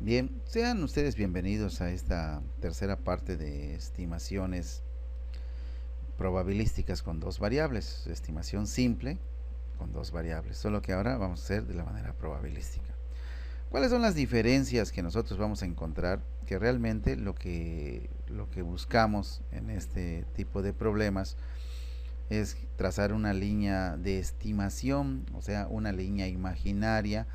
Bien, sean ustedes bienvenidos a esta tercera parte de estimaciones probabilísticas con dos variables, estimación simple con dos variables, solo que ahora vamos a hacer de la manera probabilística. ¿Cuáles son las diferencias que nosotros vamos a encontrar? Que realmente lo que buscamos en este tipo de problemas es trazar una línea de estimación, o sea, una línea imaginaria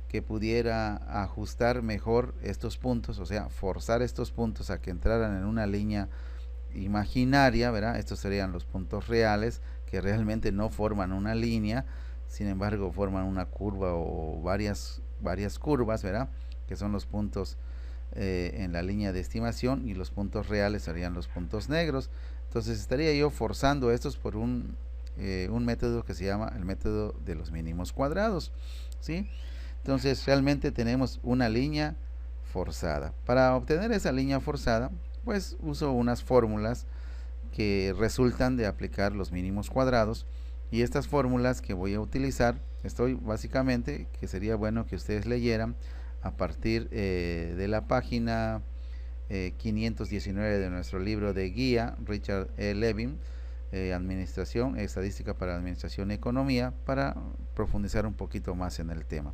que pudiera ajustar mejor estos puntos, o sea, forzar estos puntos a que entraran en una línea imaginaria, ¿verdad? Estos serían los puntos reales, que realmente no forman una línea, sin embargo forman una curva o varias curvas, ¿verdad? Que son los puntos en la línea de estimación, y los puntos reales serían los puntos negros. Entonces estaría yo forzando estos por un método que se llama el método de los mínimos cuadrados, ¿sí? Entonces realmente tenemos una línea forzada. Para obtener esa línea forzada, pues uso unas fórmulas que resultan de aplicar los mínimos cuadrados, y estas fórmulas que voy a utilizar, estoy básicamente, que sería bueno que ustedes leyeran a partir de la página 519 de nuestro libro de guía, Richard E. Levin, Administración, Estadística para Administración y Economía, para profundizar un poquito más en el tema.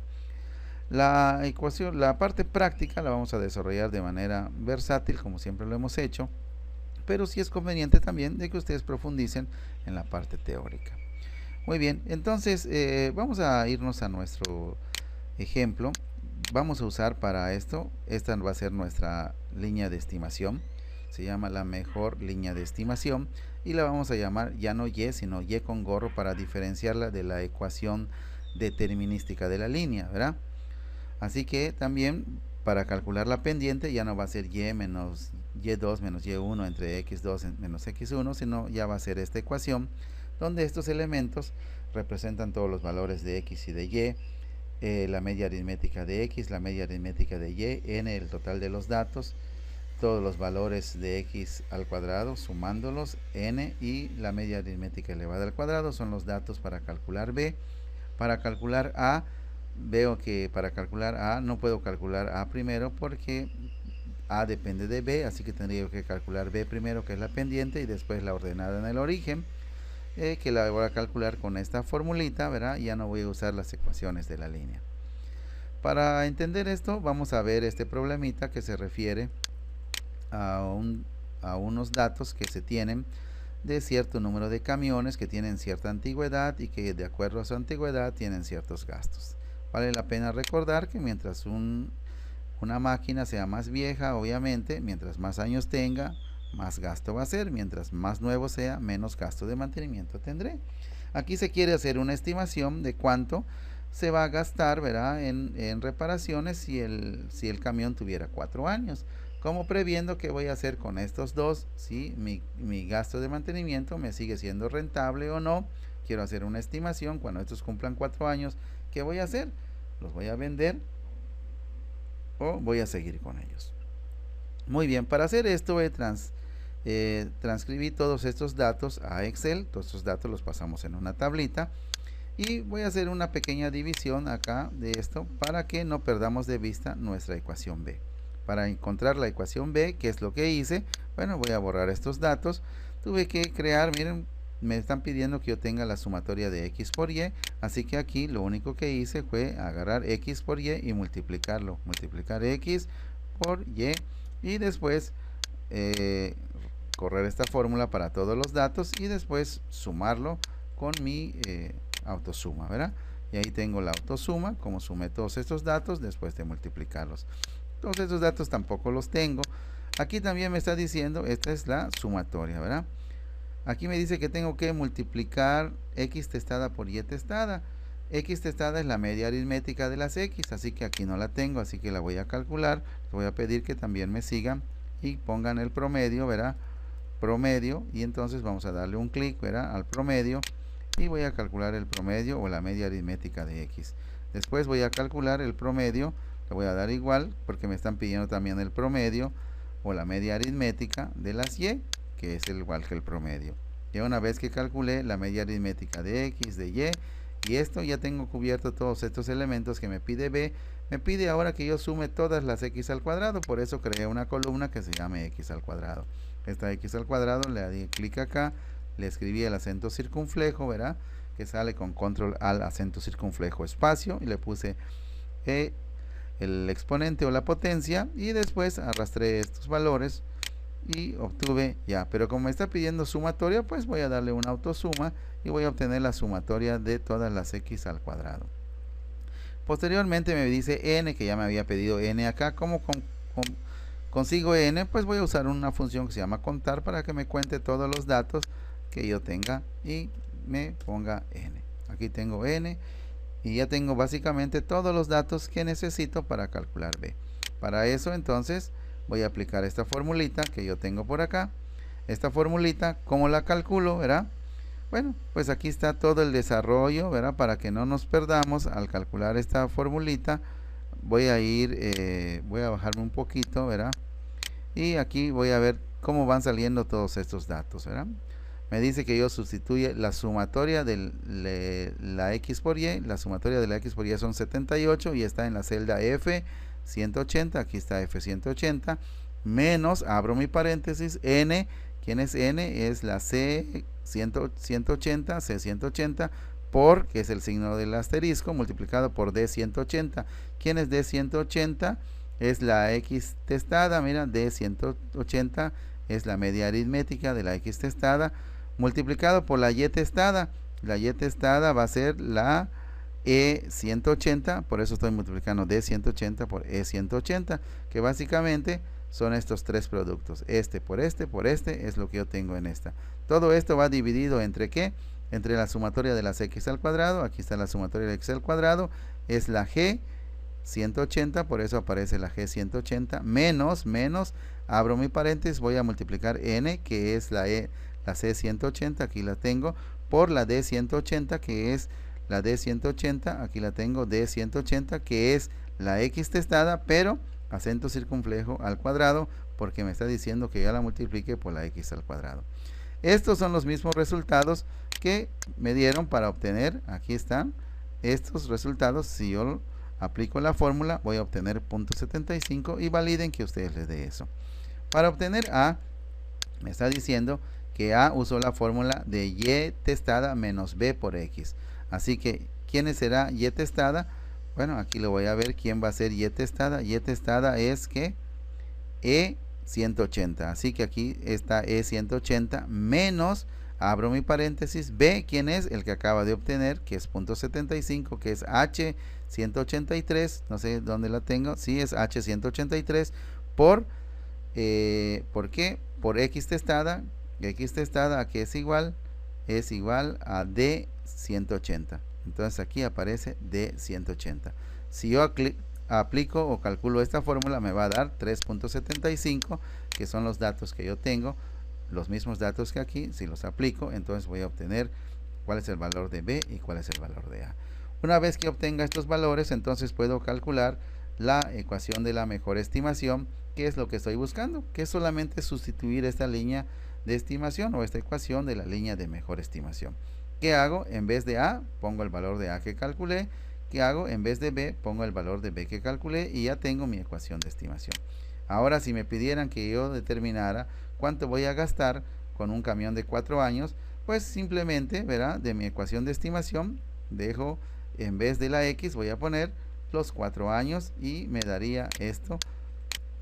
La ecuación, la parte práctica la vamos a desarrollar de manera versátil, como siempre lo hemos hecho, pero sí es conveniente también de que ustedes profundicen en la parte teórica. Muy bien, entonces vamos a irnos a nuestro ejemplo. Vamos a usar para esto, esta va a ser nuestra línea de estimación, se llama la mejor línea de estimación, y la vamos a llamar ya no y, sino y con gorro, para diferenciarla de la ecuación determinística de la línea, ¿verdad? Así que también para calcular la pendiente ya no va a ser y menos y2 menos y1 entre x2 menos x1, sino ya va a ser esta ecuación donde estos elementos representan todos los valores de x y de y, la media aritmética de x, la media aritmética de y, n el total de los datos, todos los valores de x al cuadrado sumándolos, n, y la media aritmética elevada al cuadrado son los datos para calcular b. Para calcular a, veo que para calcular a no puedo calcular a primero porque a depende de b, así que tendría que calcular b primero, que es la pendiente, y después la ordenada en el origen, que la voy a calcular con esta formulita, ¿verdad? Ya no voy a usar las ecuaciones de la línea. Para entender esto, vamos a ver este problemita que se refiere a unos datos que se tienen de cierto número de camiones que tienen cierta antigüedad y que de acuerdo a su antigüedad tienen ciertos gastos. Vale la pena recordar que mientras una máquina sea más vieja, obviamente, mientras más años tenga, más gasto va a ser. Mientras más nuevo sea, menos gasto de mantenimiento tendré. Aquí se quiere hacer una estimación de cuánto se va a gastar, ¿verdad?, en reparaciones si el camión tuviera 4 años. Como previendo qué voy a hacer con estos dos, si mi gasto de mantenimiento me sigue siendo rentable o no. Quiero hacer una estimación cuando estos cumplan 4 años. ¿Qué voy a hacer? ¿Los voy a vender o voy a seguir con ellos? Muy bien, para hacer esto transcribí todos estos datos a Excel. Todos estos datos los pasamos en una tablita, y voy a hacer una pequeña división acá de esto para que no perdamos de vista nuestra ecuación B. Para encontrar la ecuación B, ¿qué es lo que hice? Bueno, voy a borrar estos datos. Tuve que crear, miren, me están pidiendo que yo tenga la sumatoria de x por y, así que aquí lo único que hice fue agarrar x por y y multiplicarlo. Multiplicar x por y después correr esta fórmula para todos los datos, y después sumarlo con mi autosuma, ¿verdad? Y ahí tengo la autosuma, como sumé todos estos datos después de multiplicarlos. Todos estos datos tampoco los tengo. Aquí también me está diciendo, esta es la sumatoria, ¿verdad? Aquí me dice que tengo que multiplicar x testada por y testada. X testada es la media aritmética de las x, así que aquí no la tengo, así que la voy a calcular. Les voy a pedir que también me sigan y pongan el promedio, ¿verdad? Promedio, y entonces vamos a darle un clic, ¿verdad?, al promedio, y voy a calcular el promedio o la media aritmética de x. Después voy a calcular el promedio, le voy a dar igual porque me están pidiendo también el promedio o la media aritmética de las y, que es igual que el promedio. Ya una vez que calculé la media aritmética de x, de y Y esto ya tengo cubierto todos estos elementos que me pide B. Me pide ahora que yo sume todas las x al cuadrado, por eso creé una columna que se llame x al cuadrado. Esta x al cuadrado, le di clic acá, le escribí el acento circunflejo, ¿verdad? Que sale con control al acento circunflejo espacio, y le puse el exponente o la potencia, y después arrastré estos valores y obtuve ya. Pero como me está pidiendo sumatoria, pues voy a darle una autosuma y voy a obtener la sumatoria de todas las x al cuadrado. Posteriormente me dice n, que ya me había pedido n acá. ¿Cómo consigo n? Pues voy a usar una función que se llama contar para que me cuente todos los datos que yo tenga y me ponga n. Aquí tengo n y ya tengo básicamente todos los datos que necesito para calcular b. Para eso entonces voy a aplicar esta formulita que yo tengo por acá. Esta formulita, ¿cómo la calculo? ¿Verdad? Bueno, pues aquí está todo el desarrollo, ¿verdad? Para que no nos perdamos al calcular esta formulita. Voy a bajarme un poquito, ¿verdad? Y aquí voy a ver cómo van saliendo todos estos datos, ¿verdad? Me dice que yo sustituye la sumatoria de la x por y. La sumatoria de la x por y son 78 y está en la celda F180. Aquí está F180. Menos, abro mi paréntesis, n. ¿Quién es n? Es la C180, C180, por, que es el signo del asterisco, multiplicado por D180. ¿Quién es D180? Es la x testada. Mira, D180 es la media aritmética de la x testada, multiplicado por la y testada. La y testada va a ser la E180, por eso estoy multiplicando D180 por E180, que básicamente son estos tres productos. Este por este es lo que yo tengo en esta. Todo esto va dividido entre ¿qué? Entre la sumatoria de las x al cuadrado. Aquí está la sumatoria de x al cuadrado. Es la G 180, por eso aparece la G 180, menos, abro mi paréntesis, voy a multiplicar n, que es la C 180, aquí la tengo, por la D 180, que es la D 180, aquí la tengo, D 180, que es la x testada, pero acento circunflejo al cuadrado, porque me está diciendo que ya la multiplique por la x al cuadrado. Estos son los mismos resultados que me dieron para obtener, aquí están, estos resultados. Si yo aplico la fórmula, voy a obtener 0.75 y validen que ustedes les dé eso. Para obtener A, me está diciendo que A usó la fórmula de y testada menos b por x. Así que, ¿quién será y testada? Bueno, aquí lo voy a ver quién va a ser y testada. Y testada es que E180. Así que aquí está E180 menos, abro mi paréntesis, B, ¿quién es? El que acaba de obtener, que es 0.75, que es H183, no sé dónde la tengo, sí es H183, ¿por qué? Por X testada, ¿a qué es igual? Es igual a D180, entonces aquí aparece D180. Si yo aplico o calculo esta fórmula, me va a dar 3.75, que son los datos que yo tengo, los mismos datos que aquí. Si los aplico, entonces voy a obtener cuál es el valor de B y cuál es el valor de A. Una vez que obtenga estos valores, entonces puedo calcular la ecuación de la mejor estimación, que es lo que estoy buscando, que es solamente sustituir esta línea de estimación o esta ecuación de la línea de mejor estimación. ¿Qué hago? En vez de A, pongo el valor de A que calculé. ¿Qué hago? En vez de B, pongo el valor de B que calculé y ya tengo mi ecuación de estimación. Ahora, si me pidieran que yo determinara cuánto voy a gastar con un camión de 4 años, pues simplemente, ¿verdad? De mi ecuación de estimación, dejo, en vez de la X, voy a poner los 4 años y me daría esto,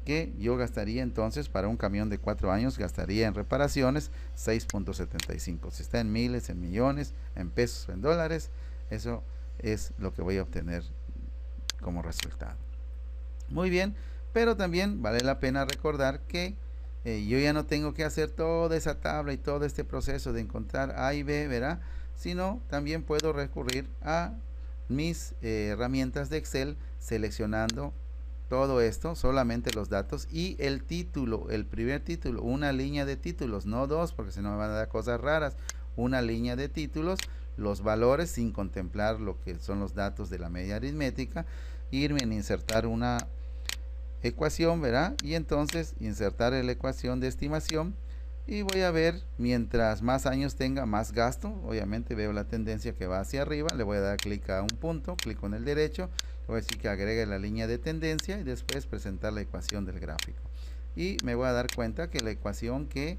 que yo gastaría entonces para un camión de 4 años, gastaría en reparaciones 6.75. Si está en miles, en millones, en pesos o en dólares, eso es lo que voy a obtener como resultado. Muy bien, pero también vale la pena recordar que yo ya no tengo que hacer toda esa tabla y todo este proceso de encontrar A y B, ¿verdad? Sino también puedo recurrir a mis herramientas de Excel, seleccionando todo esto, solamente los datos y el título, el primer título, una línea de títulos, no dos, porque si no me van a dar cosas raras, una línea de títulos, los valores sin contemplar lo que son los datos de la media aritmética, irme en insertar una ecuación, ¿verdad? Y entonces insertar la ecuación de estimación, y voy a ver, mientras más años tenga, más gasto. Obviamente veo la tendencia que va hacia arriba, le voy a dar clic a un punto, clic con el derecho, le voy a decir que agregue la línea de tendencia y después presentar la ecuación del gráfico. Y me voy a dar cuenta que la ecuación que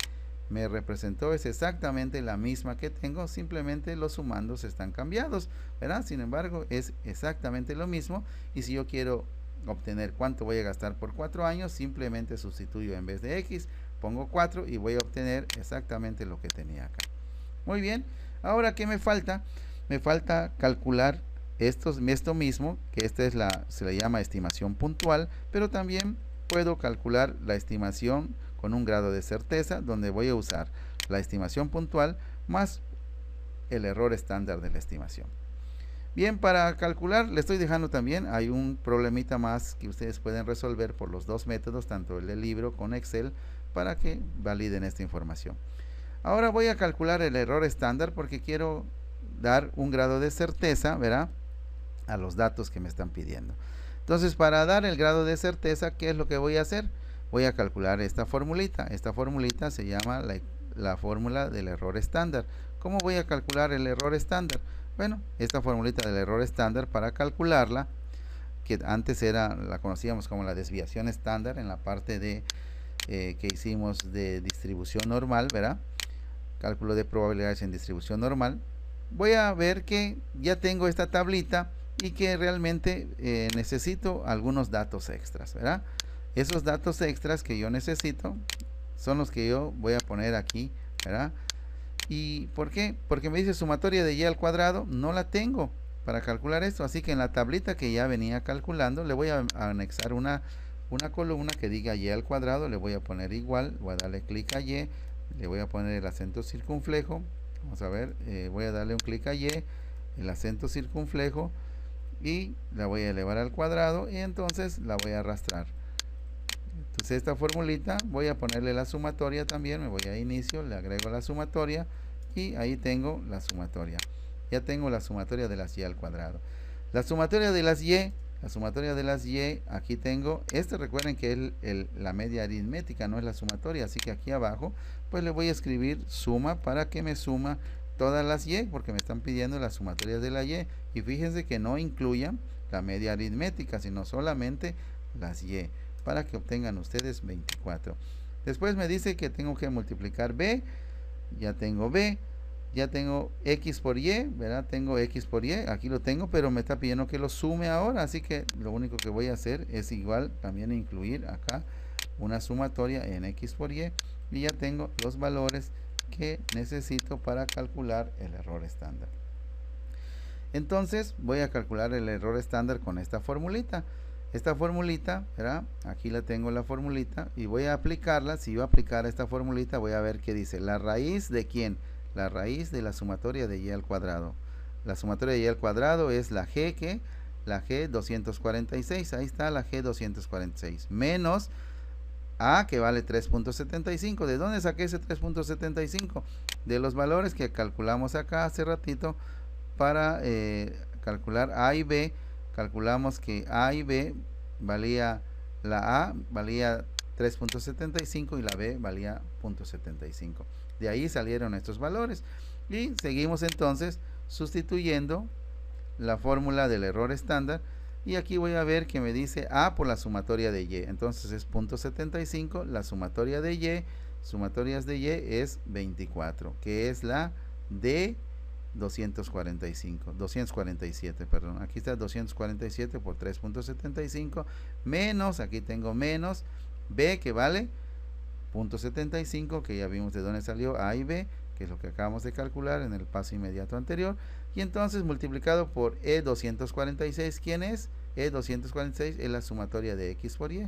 me representó es exactamente la misma que tengo, simplemente los sumandos están cambiados, ¿verdad? Sin embargo, es exactamente lo mismo, y si yo quiero obtener cuánto voy a gastar por 4 años, simplemente sustituyo en vez de X, pongo 4 y voy a obtener exactamente lo que tenía acá. Muy bien, ahora ¿qué me falta? Me falta calcular esto mismo, que esta es se le llama estimación puntual, pero también puedo calcular la estimación con un grado de certeza, donde voy a usar la estimación puntual más el error estándar de la estimación. Bien, para calcular, le estoy dejando también, hay un problemita más que ustedes pueden resolver por los dos métodos, tanto el del libro con Excel, para que validen esta información. Ahora voy a calcular el error estándar porque quiero dar un grado de certeza, ¿verdad?, a los datos que me están pidiendo. Entonces, para dar el grado de certeza, ¿qué es lo que voy a hacer? Voy a calcular esta formulita. Esta formulita se llama la fórmula del error estándar. ¿Cómo voy a calcular el error estándar? Bueno, esta formulita del error estándar, para calcularla, que antes la conocíamos como la desviación estándar en la parte de que hicimos de distribución normal, ¿verdad? Cálculo de probabilidades en distribución normal. Voy a ver que ya tengo esta tablita y que realmente necesito algunos datos extras, ¿verdad? Esos datos extras que yo necesito son los que yo voy a poner aquí, ¿verdad? ¿Y por qué? Porque me dice sumatoria de y al cuadrado, no la tengo para calcular esto, así que en la tablita que ya venía calculando le voy a anexar una columna que diga y al cuadrado, le voy a poner igual, voy a darle clic a y, le voy a poner el acento circunflejo, vamos a ver, voy a darle un clic a y, el acento circunflejo, y la voy a elevar al cuadrado y entonces la voy a arrastrar. Entonces esta formulita voy a ponerle la sumatoria también, me voy a inicio, le agrego la sumatoria y ahí tengo la sumatoria. Ya tengo la sumatoria de las y al cuadrado. La sumatoria de las y, aquí tengo, recuerden que es la media aritmética, no es la sumatoria, así que aquí abajo pues le voy a escribir suma para que me suma todas las y, porque me están pidiendo la sumatoria de la y fíjense que no incluyan la media aritmética, sino solamente las y, para que obtengan ustedes 24. Después me dice que tengo que multiplicar b, ya tengo b, ya tengo x por y, ¿verdad? Tengo x por y, aquí lo tengo, pero me está pidiendo que lo sume ahora, así que lo único que voy a hacer es igual también incluir acá una sumatoria en x por y ya tengo los valores que necesito para calcular el error estándar. Entonces voy a calcular el error estándar con esta formulita. Esta formulita, ¿verdad? Aquí la tengo, la formulita, y voy a aplicarla. Si yo aplicara esta formulita, voy a ver qué dice. ¿La raíz de quién? La raíz de la sumatoria de y al cuadrado. La sumatoria de y al cuadrado es la g, la g 246, ahí está la g 246, menos a, que vale 3.75. ¿De dónde saqué ese 3.75? De los valores que calculamos acá hace ratito para calcular a y b. Calculamos que a y b valía, la a valía 3.75 y la b valía 0.75. De ahí salieron estos valores y seguimos entonces sustituyendo la fórmula del error estándar, y aquí voy a ver que me dice a por la sumatoria de y, entonces es 0.75, la sumatoria de y, sumatorias de y es 24, que es la de 247, perdón, aquí está 247 por 3.75, menos, aquí tengo menos, b que vale 0.75, que ya vimos de dónde salió a y b, que es lo que acabamos de calcular en el paso inmediato anterior, y entonces multiplicado por E246, ¿quién es? E246 es la sumatoria de x por y,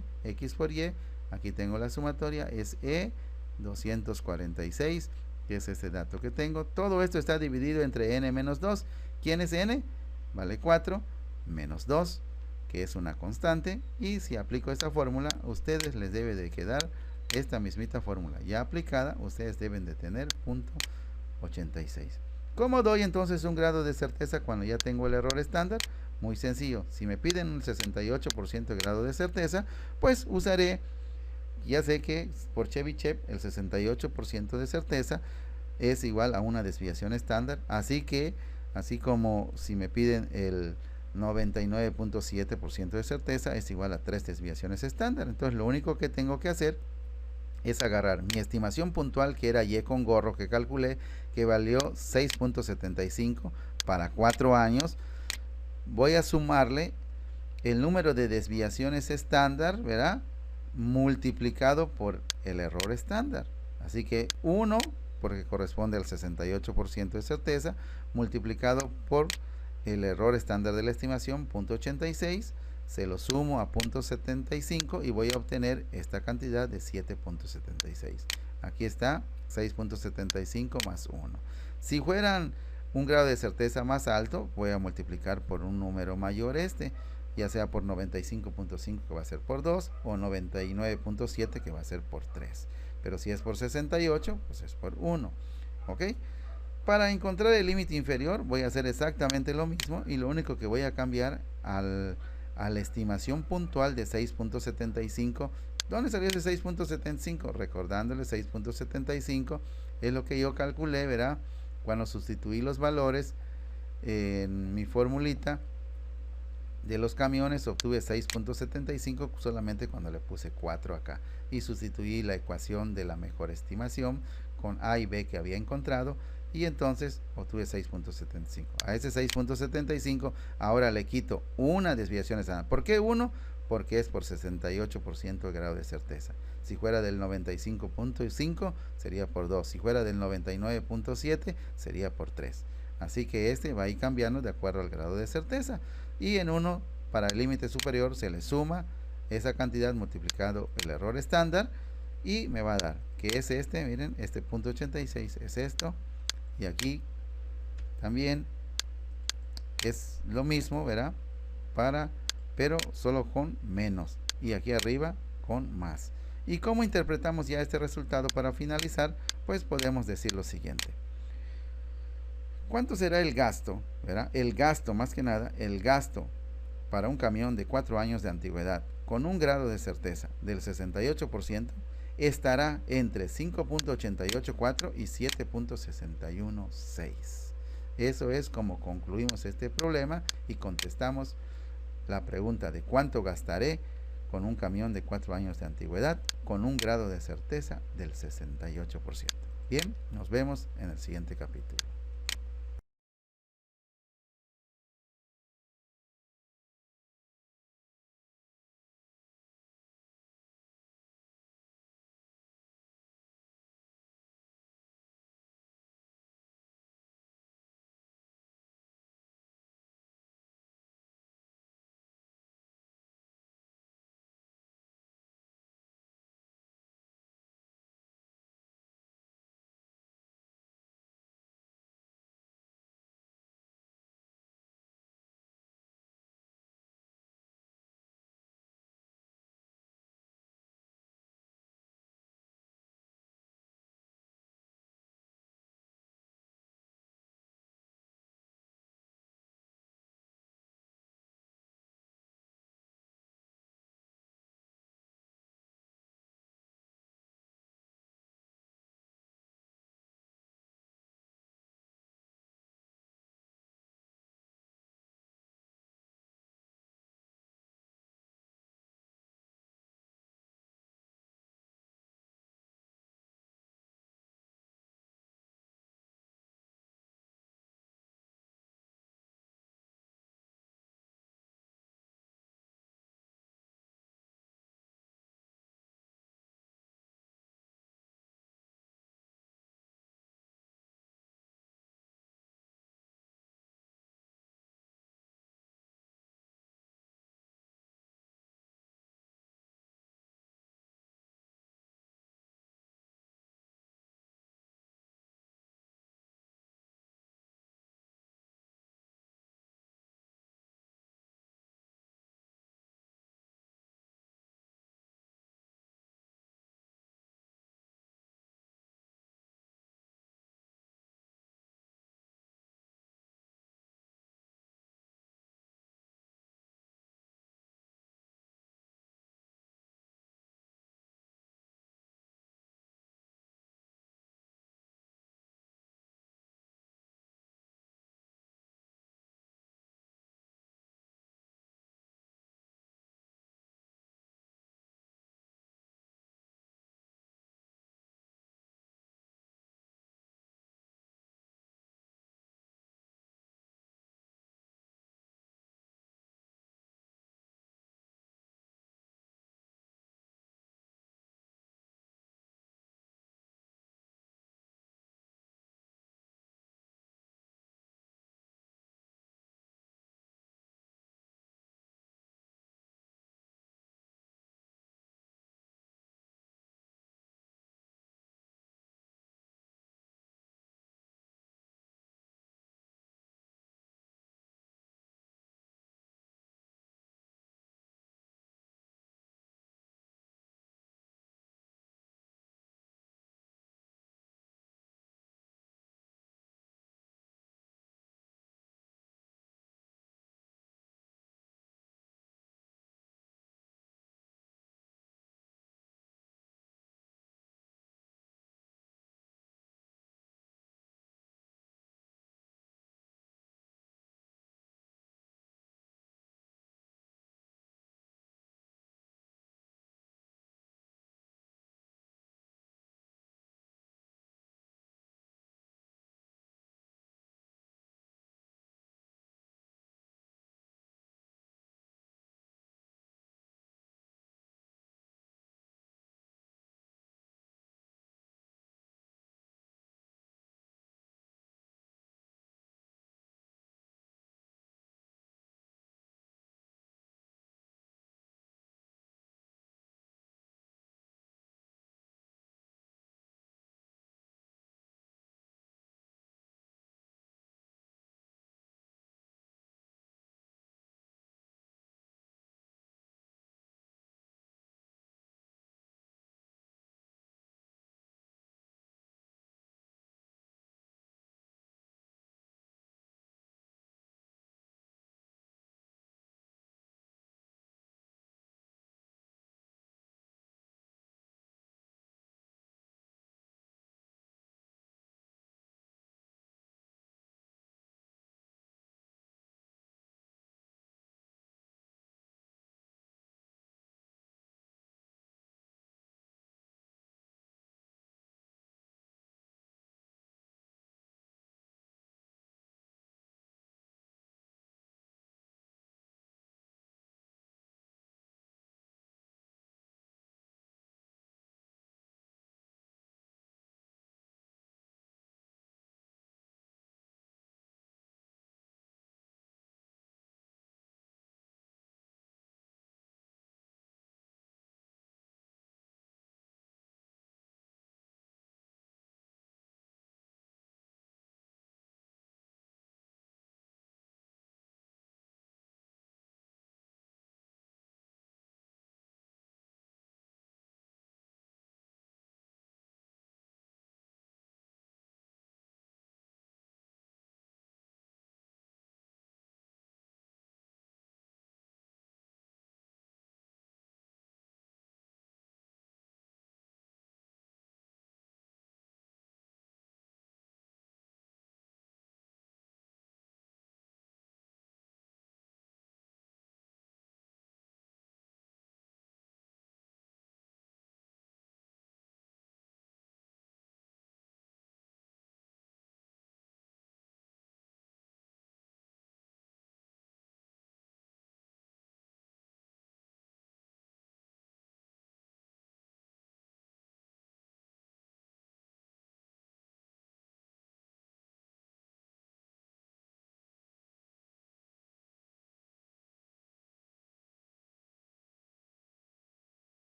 aquí tengo la sumatoria, es E246, que es este dato que tengo. Todo esto está dividido entre n menos 2. ¿Quién es n? Vale 4, menos 2, que es una constante, y si aplico esta fórmula, ustedes les debe de quedar esta mismita fórmula ya aplicada, ustedes deben de tener 0.86. ¿Cómo doy entonces un grado de certeza cuando ya tengo el error estándar? Muy sencillo, si me piden un 68% de grado de certeza, pues usaré ya sé que por Chebyshev el 68% de certeza es igual a una desviación estándar, así que, así como si me piden el 99.7% de certeza es igual a 3 desviaciones estándar. Entonces lo único que tengo que hacer es agarrar mi estimación puntual, que era Y con gorro, que calculé, que valió 6.75 para 4 años. Voy a sumarle el número de desviaciones estándar, ¿verdad? Multiplicado por el error estándar. Así que 1, porque corresponde al 68% de certeza, multiplicado por el error estándar de la estimación, 0.86, se lo sumo a 0.75 y voy a obtener esta cantidad de 7.76. Aquí está 6.75 más 1. Si fueran un grado de certeza más alto, voy a multiplicar por un número mayor ya sea por 95.5 que va a ser por 2 o 99.7 que va a ser por 3. Pero si es por 68, pues es por 1. ¿Ok? Para encontrar el límite inferior voy a hacer exactamente lo mismo y lo único que voy a cambiar a la estimación puntual de 6.75. ¿Dónde salió ese 6.75? Recordándole 6.75 es lo que yo calculé, ¿verdad? Cuando sustituí los valores en mi formulita de los camiones, obtuve 6.75 solamente cuando le puse 4 acá y sustituí la ecuación de la mejor estimación con A y B que había encontrado y entonces obtuve 6.75. A ese 6.75 ahora le quito una desviación estándar. ¿Por qué 1? Porque es por 68% el grado de certeza. Si fuera del 95.5 sería por 2. Si fuera del 99.7 sería por 3. Así que este va a ir cambiando de acuerdo al grado de certeza. Y en 1, para el límite superior, se le suma esa cantidad multiplicado el error estándar y me va a dar que es este, miren, este punto 86 es esto y aquí también es lo mismo, ¿verdad? Pero solo con menos y aquí arriba con más. ¿Y cómo interpretamos ya este resultado para finalizar? Pues podemos decir lo siguiente. ¿Cuánto será el gasto? ¿Verdad? El gasto, más que nada, el gasto para un camión de 4 años de antigüedad con un grado de certeza del 68% estará entre 5.884 y 7.616. Eso es como concluimos este problema y contestamos la pregunta de cuánto gastaré con un camión de 4 años de antigüedad con un grado de certeza del 68%. Bien, nos vemos en el siguiente capítulo.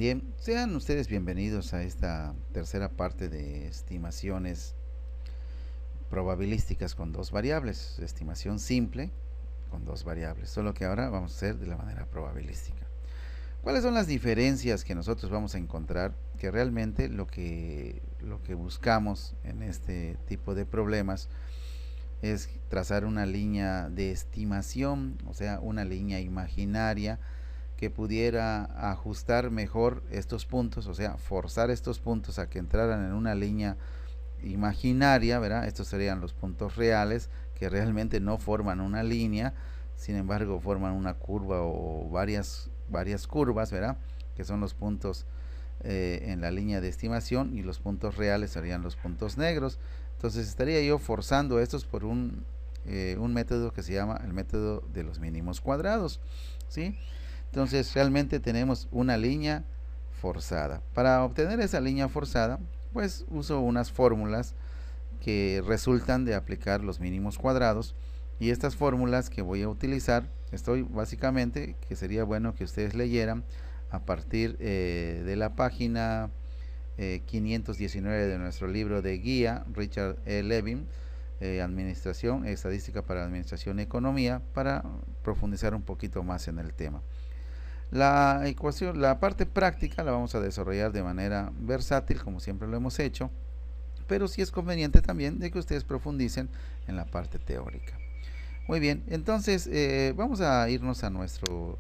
Bien, sean ustedes bienvenidos a esta tercera parte de estimaciones probabilísticas con dos variables, estimación simple con dos variables, solo que ahora vamos a hacer de la manera probabilística. ¿Cuáles son las diferencias que nosotros vamos a encontrar? Que realmente lo que buscamos en este tipo de problemas es trazar una línea de estimación, o sea, una línea imaginaria que pudiera ajustar mejor estos puntos, o sea, forzar estos puntos a que entraran en una línea imaginaria, ¿verdad? Estos serían los puntos reales que realmente no forman una línea, sin embargo forman una curva o varias curvas, ¿verdad? Que son los puntos en la línea de estimación, y los puntos reales serían los puntos negros. Entonces estaría yo forzando estos por un método que se llama el método de los mínimos cuadrados, ¿sí? Entonces realmente tenemos una línea forzada. Para obtener esa línea forzada, pues uso unas fórmulas que resultan de aplicar los mínimos cuadrados, y estas fórmulas que voy a utilizar, estoy básicamente, que sería bueno que ustedes leyeran a partir de la página 519 de nuestro libro de guía, Richard E. Levin, Administración, Estadística para Administración y Economía, para profundizar un poquito más en el tema. La ecuación, la parte práctica la vamos a desarrollar de manera versátil, como siempre lo hemos hecho, pero sí es conveniente también de que ustedes profundicen en la parte teórica. Muy bien, entonces vamos a irnos a nuestro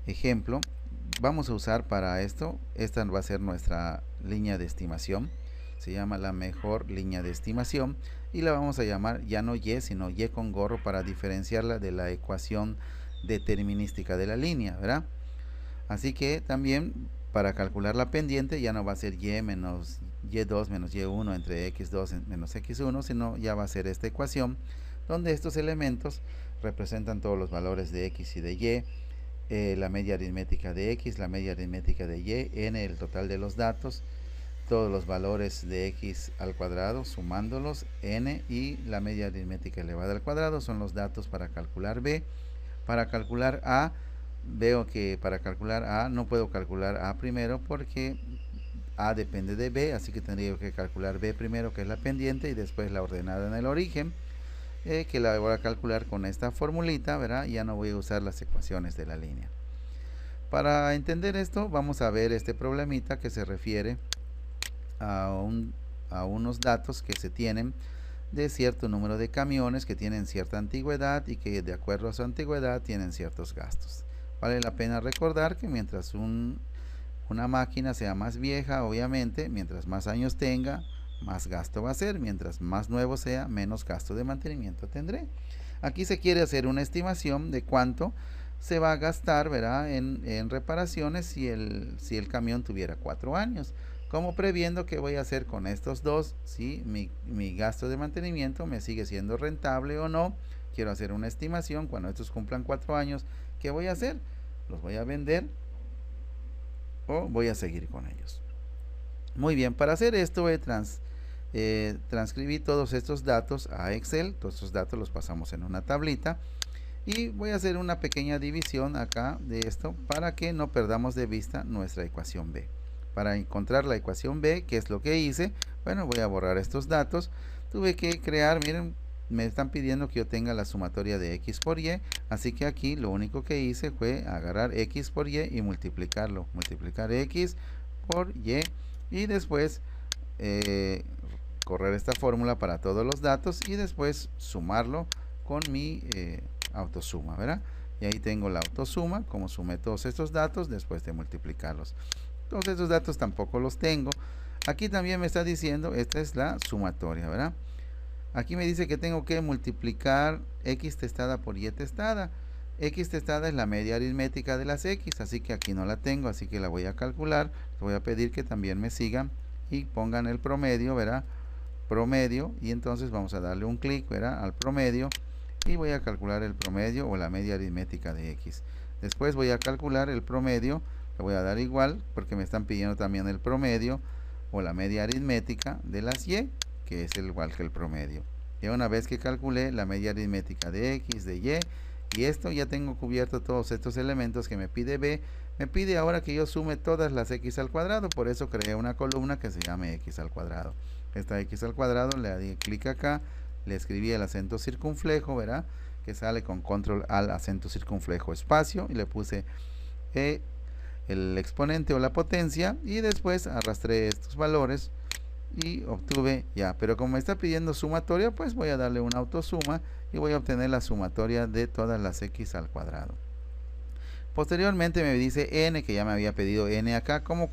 ejemplo. Vamos a usar para esto, esta va a ser nuestra línea de estimación, se llama la mejor línea de estimación, y la vamos a llamar ya no Y, sino Y con gorro, para diferenciarla de la ecuación determinística de la línea, ¿verdad? Así que también para calcular la pendiente ya no va a ser Y menos Y2 menos Y1 entre X2 menos X1, sino ya va a ser esta ecuación donde estos elementos representan todos los valores de X y de Y, la media aritmética de X, la media aritmética de Y, N el total de los datos, todos los valores de X al cuadrado sumándolos, N, y la media aritmética elevada al cuadrado son los datos para calcular B. Para calcular A, veo que para calcular A no puedo calcular A primero porque A depende de B, así que tendría que calcular B primero, que es la pendiente, y después la ordenada en el origen, que la voy a calcular con esta formulita, ¿verdad? Ya no voy a usar las ecuaciones de la línea. Para entender esto, vamos a ver este problemita que se refiere a unos datos que se tienen de cierto número de camiones que tienen cierta antigüedad y que de acuerdo a su antigüedad tienen ciertos gastos. Vale la pena recordar que mientras una máquina sea más vieja, obviamente, mientras más años tenga, más gasto va a ser. Mientras más nuevo sea, menos gasto de mantenimiento tendré. Aquí se quiere hacer una estimación de cuánto se va a gastar, ¿verdad?, en reparaciones si el camión tuviera 4 años. Como previendo qué voy a hacer con estos dos, si mi gasto de mantenimiento me sigue siendo rentable o no. Quiero hacer una estimación cuando estos cumplan 4 años. ¿Qué voy a hacer? ¿Los voy a vender o voy a seguir con ellos? Muy bien, para hacer esto transcribí todos estos datos a Excel. Todos estos datos los pasamos en una tablita, y voy a hacer una pequeña división acá de esto para que no perdamos de vista nuestra ecuación B. Para encontrar la ecuación B, ¿qué es lo que hice? Bueno, voy a borrar estos datos. Tuve que crear, miren, me están pidiendo que yo tenga la sumatoria de X por Y, así que aquí lo único que hice fue agarrar X por Y y multiplicarlo. Multiplicar X por Y, y después correr esta fórmula para todos los datos, y después sumarlo con mi autosuma, ¿verdad? Y ahí tengo la autosuma, como sumé todos estos datos después de multiplicarlos. Todos estos datos tampoco los tengo. Aquí también me está diciendo, esta es la sumatoria, ¿verdad? Aquí me dice que tengo que multiplicar X testada por Y testada. X testada es la media aritmética de las X, así que aquí no la tengo, así que la voy a calcular. Les voy a pedir que también me sigan y pongan el promedio, ¿verdad? Promedio, y entonces vamos a darle un clic, ¿verdad?, al promedio, y voy a calcular el promedio o la media aritmética de X. Después voy a calcular el promedio, le voy a dar igual porque me están pidiendo también el promedio o la media aritmética de las Y, que es igual que el promedio. Y una vez que calculé la media aritmética de X, de Y y esto ya tengo cubierto todos estos elementos que me pide B. Me pide ahora que yo sume todas las x al cuadrado, por eso creé una columna que se llame x al cuadrado. Esta x al cuadrado, le di clic acá, le escribí el acento circunflejo, ¿verdad? Que sale con control al acento circunflejo espacio, y le puse el exponente o la potencia, y después arrastré estos valores y obtuve ya. Pero como me está pidiendo sumatoria, pues voy a darle una autosuma y voy a obtener la sumatoria de todas las x al cuadrado. Posteriormente me dice n, que ya me había pedido n acá. ¿Cómo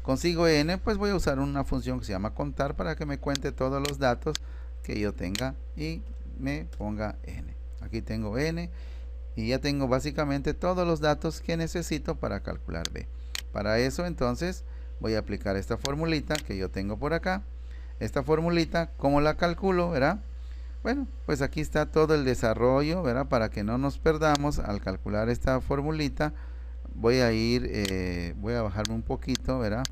consigo n? Pues voy a usar una función que se llama contar para que me cuente todos los datos que yo tenga y me ponga n. Aquí tengo n y ya tengo básicamente todos los datos que necesito para calcular b. Para eso entonces voy a aplicar esta formulita que yo tengo por acá. Esta formulita, ¿cómo la calculo? ¿Verdad? Bueno, pues aquí está todo el desarrollo, ¿verdad? Para que no nos perdamos al calcular esta formulita. Voy a bajarme un poquito, ¿verdad?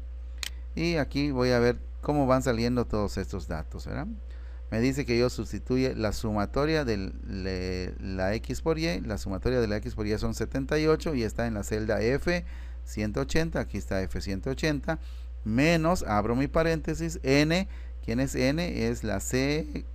Y aquí voy a ver cómo van saliendo todos estos datos, ¿verdad? Me dice que yo sustituye la sumatoria de la x por y. La sumatoria de la x por y son 78 y está en la celda F180. Aquí está F180. Menos, abro mi paréntesis, n. ¿Quién es n? Es la C180,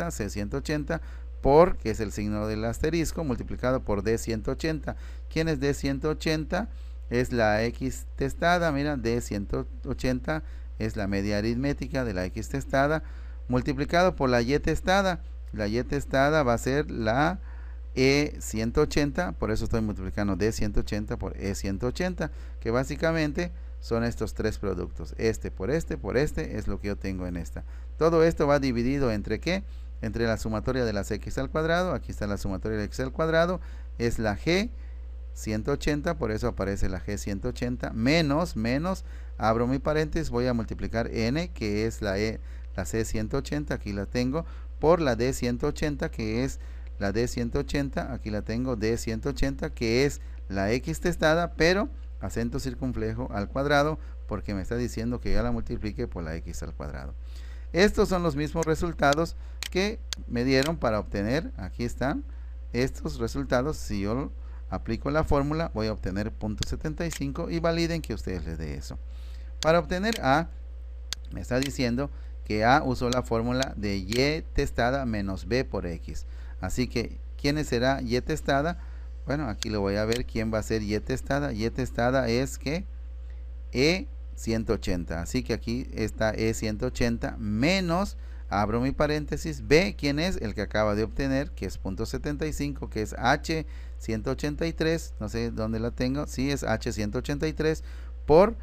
C180, por, que es el signo del asterisco, multiplicado por D180. ¿Quién es D180? Es la x testada. Mira, D180 es la media aritmética de la x testada, multiplicado por la y testada. La y testada va a ser la E180, por eso estoy multiplicando D180 por E180, que básicamente son estos tres productos. Por este es lo que yo tengo en esta. Todo esto va dividido entre ¿qué? Entre la sumatoria de las x al cuadrado. Aquí está la sumatoria de x al cuadrado. Es la G 180, por eso aparece la G 180, menos, abro mi paréntesis, voy a multiplicar n, que es la C 180, aquí la tengo, por la D 180, que es la D 180, aquí la tengo, D 180, que es la x testada, pero acento circunflejo al cuadrado, porque me está diciendo que ya la multiplique por la x al cuadrado. Estos son los mismos resultados que me dieron para obtener, aquí están, estos resultados. Si yo aplico la fórmula, voy a obtener 0.75 y validen que ustedes les dé eso. Para obtener A, me está diciendo que A usó la fórmula de y testada menos b por x. Así que, ¿quién será y testada? Bueno, aquí lo voy a ver quién va a ser y testada. Y testada es que E180. Así que aquí está E180 menos, abro mi paréntesis, B, ¿quién es? El que acaba de obtener, que es 0.75, que es H183, no sé dónde la tengo, sí es H183, ¿por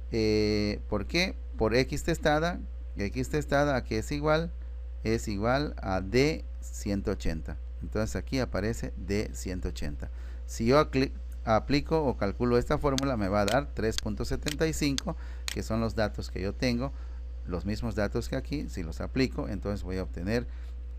qué? Por X testada, que es igual a D180. Entonces aquí aparece D180. Si yo aplico o calculo esta fórmula, me va a dar 3.75, que son los datos que yo tengo, los mismos datos que aquí. Si los aplico, entonces voy a obtener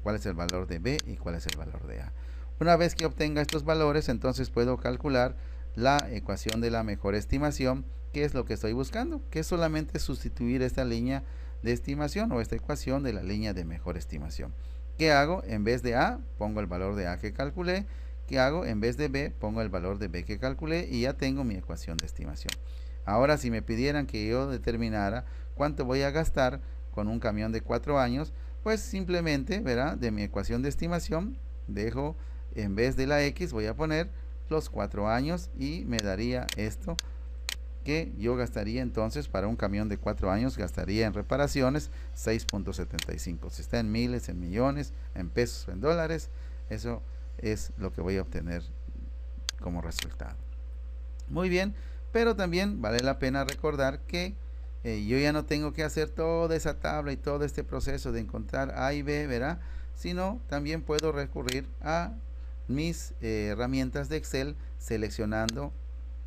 cuál es el valor de B y cuál es el valor de A. Una vez que obtenga estos valores, entonces puedo calcular la ecuación de la mejor estimación, que es lo que estoy buscando, que es solamente sustituir esta línea de estimación o esta ecuación de la línea de mejor estimación. ¿Qué hago? En vez de A, pongo el valor de A que calculé. ¿Qué hago? En vez de B, pongo el valor de B que calculé y ya tengo mi ecuación de estimación. Ahora, si me pidieran que yo determinara cuánto voy a gastar con un camión de 4 años, pues simplemente, ¿verdad? De mi ecuación de estimación, dejo, en vez de la X, voy a poner los 4 años y me daría esto, que yo gastaría entonces para un camión de 4 años, gastaría en reparaciones 6.75. Si está en miles, en millones, en pesos, en dólares, eso es lo que voy a obtener como resultado. Muy bien, pero también vale la pena recordar que yo ya no tengo que hacer toda esa tabla y todo este proceso de encontrar A y B, ¿verdad? Sino también puedo recurrir a mis herramientas de Excel, seleccionando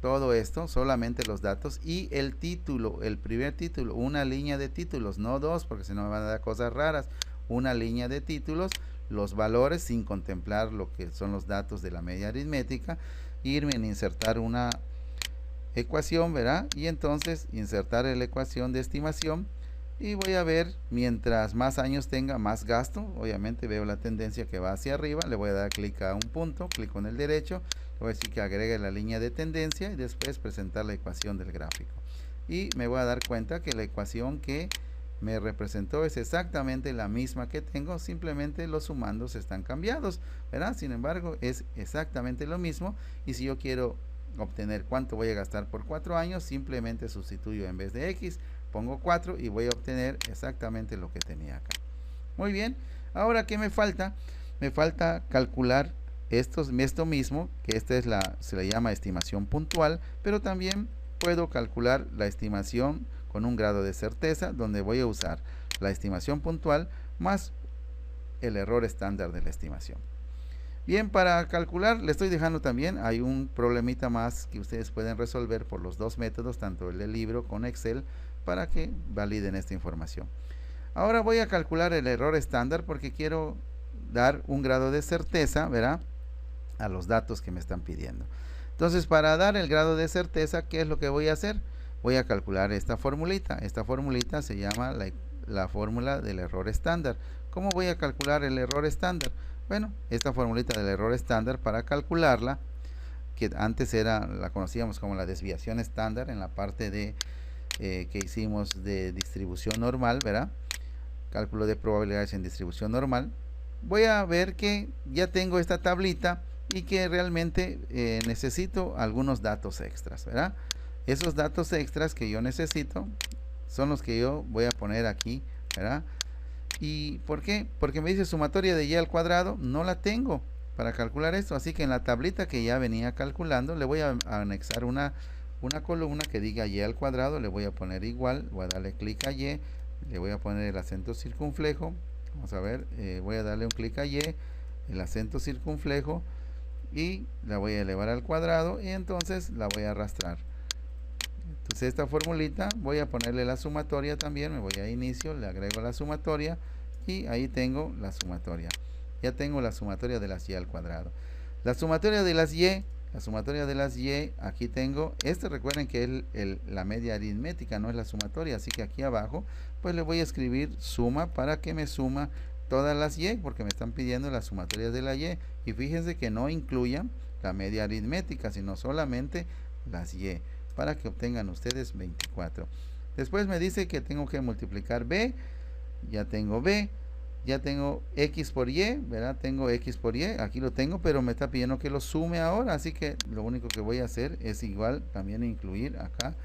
todo esto, solamente los datos y el título, el primer título, una línea de títulos, no dos, porque si no me van a dar cosas raras, una línea de títulos, los valores sin contemplar lo que son los datos de la media aritmética, irme en insertar una ecuación, ¿verdad? Y entonces insertar la ecuación de estimación y voy a ver, mientras más años tenga, más gasto. Obviamente veo la tendencia que va hacia arriba, le voy a dar clic a un punto, clic con el derecho, le voy a decir que agregue la línea de tendencia y después presentar la ecuación del gráfico. Y me voy a dar cuenta que la ecuación que me representó es exactamente la misma que tengo, simplemente los sumandos están cambiados, ¿verdad? Sin embargo, es exactamente lo mismo, y si yo quiero obtener cuánto voy a gastar por 4 años, simplemente sustituyo en vez de X, pongo 4 y voy a obtener exactamente lo que tenía acá. Muy bien, ahora ¿qué me falta? Me falta calcular esto mismo, que esta es se le llama estimación puntual, pero también puedo calcular la estimación con un grado de certeza, donde voy a usar la estimación puntual más el error estándar de la estimación. Bien, para calcular le estoy dejando también, hay un problemita más que ustedes pueden resolver por los dos métodos, tanto el del libro con Excel, para que validen esta información. Ahora voy a calcular el error estándar porque quiero dar un grado de certeza, ¿verdad?, a los datos que me están pidiendo. Entonces, para dar el grado de certeza, ¿qué es lo que voy a hacer? Voy a calcular esta formulita. Esta formulita se llama la fórmula del error estándar. ¿Cómo voy a calcular el error estándar? Bueno, esta formulita del error estándar, para calcularla, que antes la conocíamos como la desviación estándar en la parte de que hicimos de distribución normal, ¿verdad? Cálculo de probabilidades en distribución normal. Voy a ver que ya tengo esta tablita y que realmente necesito algunos datos extras, ¿verdad? Esos datos extras que yo necesito son los que yo voy a poner aquí, ¿verdad? ¿Y por qué? Porque me dice sumatoria de y al cuadrado, no la tengo para calcular esto, así que en la tablita que ya venía calculando le voy a anexar una columna que diga y al cuadrado, le voy a poner igual, voy a darle clic a y, le voy a poner el acento circunflejo, vamos a ver, voy a darle un clic a y, el acento circunflejo, y la voy a elevar al cuadrado y entonces la voy a arrastrar. Entonces esta formulita voy a ponerle la sumatoria también, me voy a inicio, le agrego la sumatoria y ahí tengo la sumatoria. Ya tengo la sumatoria de las y al cuadrado. La sumatoria de las y, aquí tengo, recuerden que es la media aritmética, no es la sumatoria, así que aquí abajo pues le voy a escribir suma para que me suma todas las y, porque me están pidiendo las sumatorias de la y, y fíjense que no incluyan la media aritmética, sino solamente las y, para que obtengan ustedes 24. Después me dice que tengo que multiplicar b, ya tengo b, ya tengo x por y, ¿verdad? Tengo x por y, aquí lo tengo, pero me está pidiendo que lo sume ahora, así que lo único que voy a hacer es igual, también incluir acá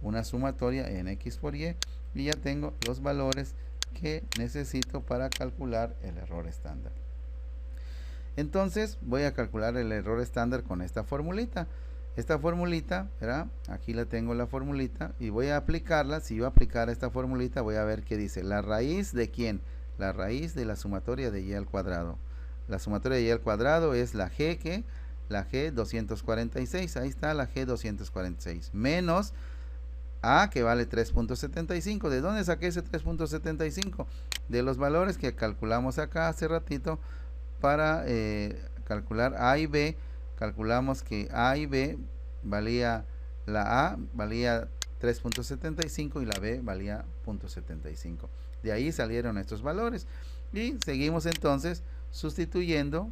una sumatoria en x por y, y ya tengo los valores que necesito para calcular el error estándar. Entonces voy a calcular el error estándar con esta formulita. Esta formulita, ¿verdad? Aquí la tengo, la formulita, y voy a aplicarla. Si yo aplicara esta formulita, voy a ver qué dice. ¿La raíz de quién? La raíz de la sumatoria de y al cuadrado. La sumatoria de y al cuadrado es la g, la g 246. Ahí está la g 246. Menos a, que vale 3.75. ¿De dónde saqué ese 3.75? De los valores que calculamos acá hace ratito para calcular a y b. Calculamos que a y b valía, la a valía 3.75 y la b valía 0.75. De ahí salieron estos valores. Y seguimos entonces sustituyendo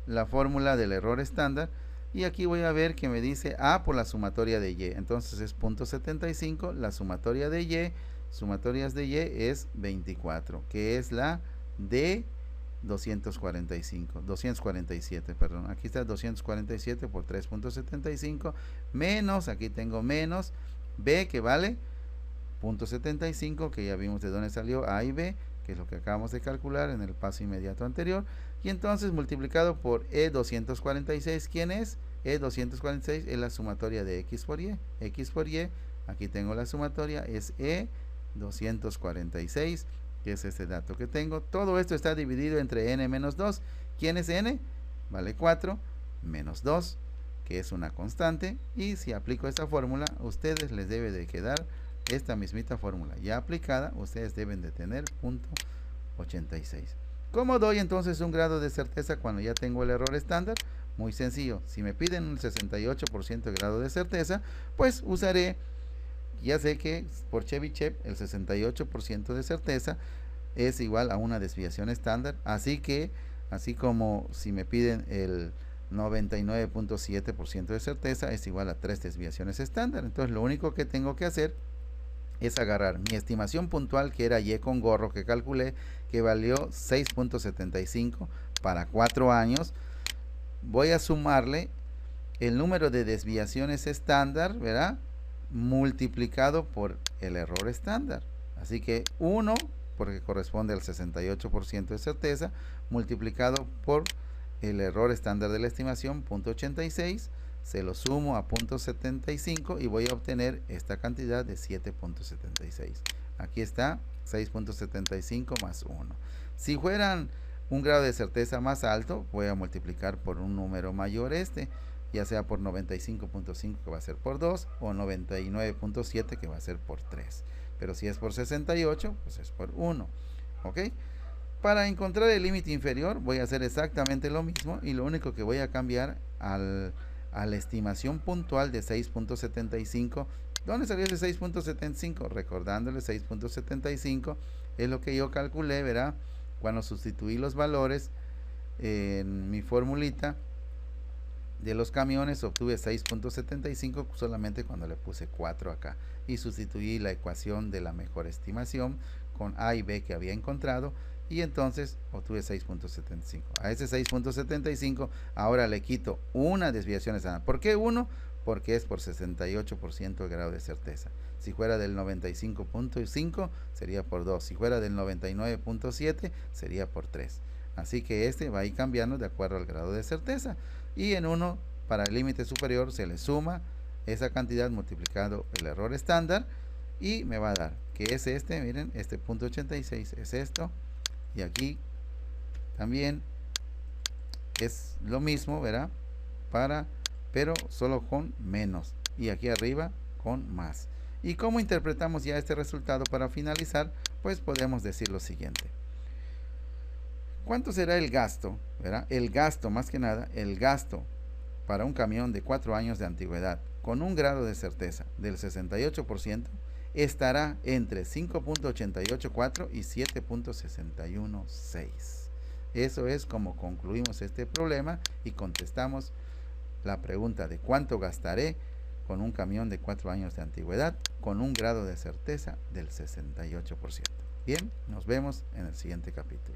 la fórmula del error estándar. Y aquí voy a ver que me dice a por la sumatoria de y. Entonces es 0.75. La sumatoria de y, sumatorias de y es 24, que es la de 247, perdón. Aquí está 247 por 3.75 menos, aquí tengo menos b, que vale 0.75, que ya vimos de dónde salió a y b, que es lo que acabamos de calcular en el paso inmediato anterior, y entonces multiplicado por E246. ¿Quién es? E246 es la sumatoria de x por y. X por y, aquí tengo la sumatoria, es E246, que es este dato que tengo. Todo esto está dividido entre n menos 2. ¿Quién es n? Vale 4 menos 2, que es una constante, y si aplico esta fórmula, ustedes les debe de quedar esta mismita fórmula ya aplicada. Ustedes deben de tener 0.86. ¿Cómo doy entonces un grado de certeza cuando ya tengo el error estándar? Muy sencillo. Si me piden un 68% de grado de certeza, pues usaré Ya sé que por Chebyshev el 68% de certeza es igual a una desviación estándar, así que, así como si me piden el 99.7% de certeza es igual a 3 desviaciones estándar. Entonces lo único que tengo que hacer es agarrar mi estimación puntual, que era Y con gorro, que calculé, que valió 6.75 para 4 años. Voy a sumarle el número de desviaciones estándar, ¿verdad? Multiplicado por el error estándar. Así que 1, porque corresponde al 68% de certeza, multiplicado por el error estándar de la estimación, 0.86, se lo sumo a 0.75 y voy a obtener esta cantidad de 7.76. Aquí está 6.75 más 1. Si fueran un grado de certeza más alto, voy a multiplicar por un número mayor ya sea por 95.5 que va a ser por 2 o 99.7 que va a ser por 3. Pero si es por 68, pues es por 1. ¿Ok? Para encontrar el límite inferior voy a hacer exactamente lo mismo y lo único que voy a cambiar a la estimación puntual de 6.75. ¿Dónde salió ese 6.75? Recordándole, 6.75 es lo que yo calculé, ¿verdad? Cuando sustituí los valores en mi formulita de los camiones, obtuve 6.75 solamente cuando le puse 4 acá y sustituí la ecuación de la mejor estimación con A y B que había encontrado y entonces obtuve 6.75. A ese 6.75 ahora le quito una desviación estándar. ¿Por qué 1? Porque es por 68% el grado de certeza. Si fuera del 95.5 sería por 2. Si fuera del 99.7 sería por 3. Así que este va a ir cambiando de acuerdo al grado de certeza. Y en 1, para el límite superior, se le suma esa cantidad multiplicado el error estándar y me va a dar que es este, miren, este 0.86 es esto. Y aquí también es lo mismo, ¿verdad? Pero solo con menos. Y aquí arriba con más. ¿Y cómo interpretamos ya este resultado para finalizar? Pues podemos decir lo siguiente. ¿Cuánto será el gasto? ¿Verdad? El gasto, más que nada, el gasto para un camión de 4 años de antigüedad con un grado de certeza del 68% estará entre 5.884 y 7.616. Eso es como concluimos este problema y contestamos la pregunta de cuánto gastaré con un camión de 4 años de antigüedad con un grado de certeza del 68%. Bien, nos vemos en el siguiente capítulo.